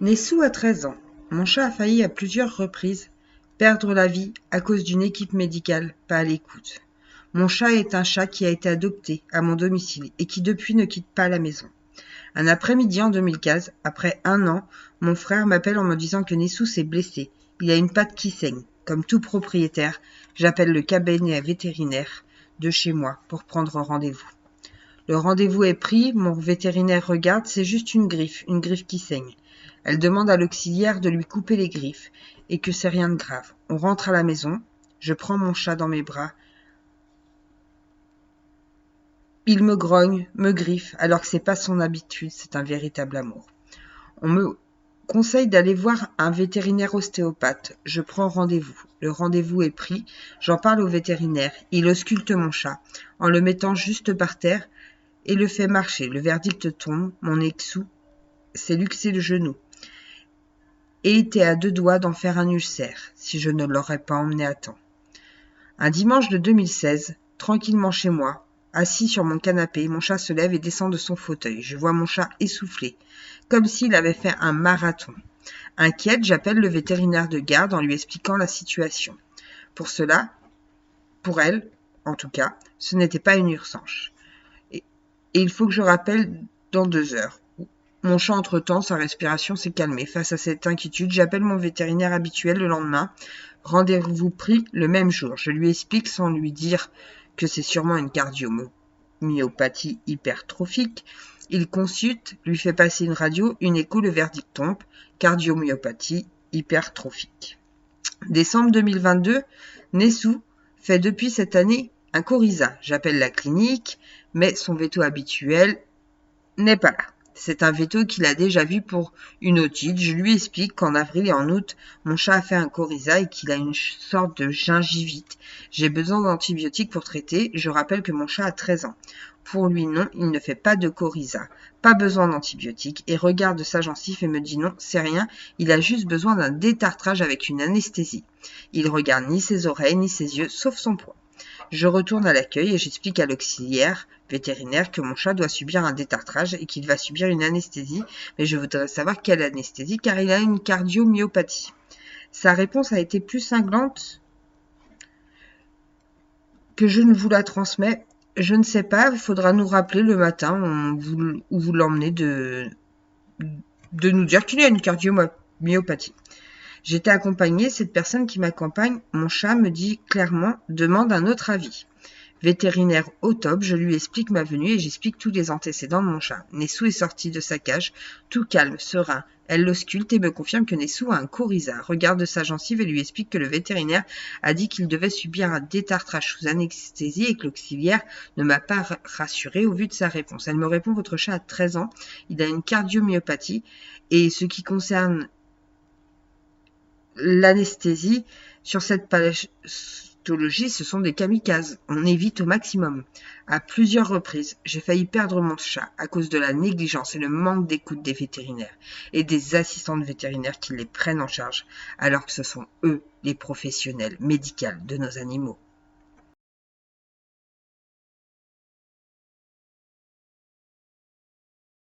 Nessou a 13 ans. Mon chat a failli à plusieurs reprises perdre la vie à cause d'une équipe médicale pas à l'écoute. Mon chat est un chat qui a été adopté à mon domicile et qui depuis ne quitte pas la maison. Un après-midi en 2015, après 1 an, mon frère m'appelle en me disant que Nessou s'est blessé. Il a une patte qui saigne. Comme tout propriétaire, j'appelle le cabinet vétérinaire de chez moi pour prendre rendez-vous. Le rendez-vous est pris, mon vétérinaire regarde, c'est juste une griffe qui saigne. Elle demande à l'auxiliaire de lui couper les griffes et que c'est rien de grave. On rentre à la maison, je prends mon chat dans mes bras. Il me grogne, me griffe, alors que c'est pas son habitude, c'est un véritable amour. On me conseille d'aller voir un vétérinaire ostéopathe. Je prends rendez-vous. Le rendez-vous est pris, j'en parle au vétérinaire. Il ausculte mon chat en le mettant juste par terre et le fait marcher. Le verdict tombe, mon Nessou s'est luxé le genou et était à 2 doigts d'en faire un ulcère, si je ne l'aurais pas emmené à temps. Un dimanche de 2016, tranquillement chez moi, assis sur mon canapé, mon chat se lève et descend de son fauteuil. Je vois mon chat essoufflé, comme s'il avait fait un marathon. Inquiète, j'appelle le vétérinaire de garde en lui expliquant la situation. Pour elle, en tout cas, ce n'était pas une urgence. Et il faut que je rappelle dans 2 heures. Mon chat, entre-temps, sa respiration s'est calmée. Face à cette inquiétude, j'appelle mon vétérinaire habituel le lendemain. Rendez-vous pris le même jour. Je lui explique sans lui dire que c'est sûrement une cardiomyopathie hypertrophique. Il consulte, lui fait passer une radio, une écho, le verdict tombe. Cardiomyopathie hypertrophique. Décembre 2022, Nessou fait depuis cette année un coryza. J'appelle la clinique, mais son veto habituel n'est pas là. C'est un veto qu'il a déjà vu pour une otite. Je lui explique qu'en avril et en août, mon chat a fait un coryza et qu'il a une sorte de gingivite. J'ai besoin d'antibiotiques pour traiter. Je rappelle que mon chat a 13 ans. Pour lui, non, il ne fait pas de coryza. Pas besoin d'antibiotiques. Et regarde sa gencive et me dit non, c'est rien. Il a juste besoin d'un détartrage avec une anesthésie. Il regarde ni ses oreilles ni ses yeux, sauf son poids. Je retourne à l'accueil et j'explique à l'auxiliaire vétérinaire que mon chat doit subir un détartrage et qu'il va subir une anesthésie, mais je voudrais savoir quelle anesthésie car il a une cardiomyopathie. Sa réponse a été plus cinglante que je ne vous la transmets. Je ne sais pas, il faudra nous rappeler le matin où vous l'emmenez de nous dire qu'il a une cardiomyopathie. J'étais accompagnée, cette personne qui m'accompagne, mon chat me dit clairement, demande un autre avis. Vétérinaire au top, je lui explique ma venue et j'explique tous les antécédents de mon chat. Nessou est sorti de sa cage, tout calme, serein. Elle l'ausculte et me confirme que Nessou a un coryza. Regarde sa gencive et lui explique que le vétérinaire a dit qu'il devait subir un détartrage sous anesthésie et que l'auxiliaire ne m'a pas rassuré au vu de sa réponse. Elle me répond, votre chat a 13 ans, il a une cardiomyopathie et ce qui concerne l'anesthésie sur cette pathologie, ce sont des kamikazes. On évite au maximum. À plusieurs reprises, j'ai failli perdre mon chat à cause de la négligence et le manque d'écoute des vétérinaires et des assistantes vétérinaires qui les prennent en charge, alors que ce sont eux les professionnels médicaux de nos animaux.